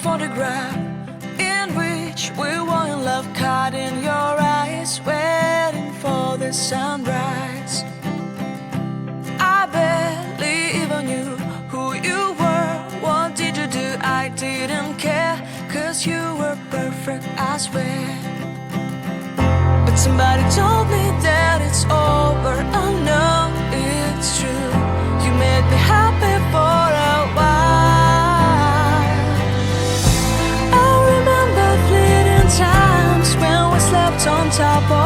photograph in which we were in love, caught in your eyes, waiting for the sunrise. I barely even knew who you were. What did you do? I didn't care, 'cause you were perfect, I swear. But somebody told me that it's over. I know it's true. You made me happy for a while. I remember fleeting times when we slept on top of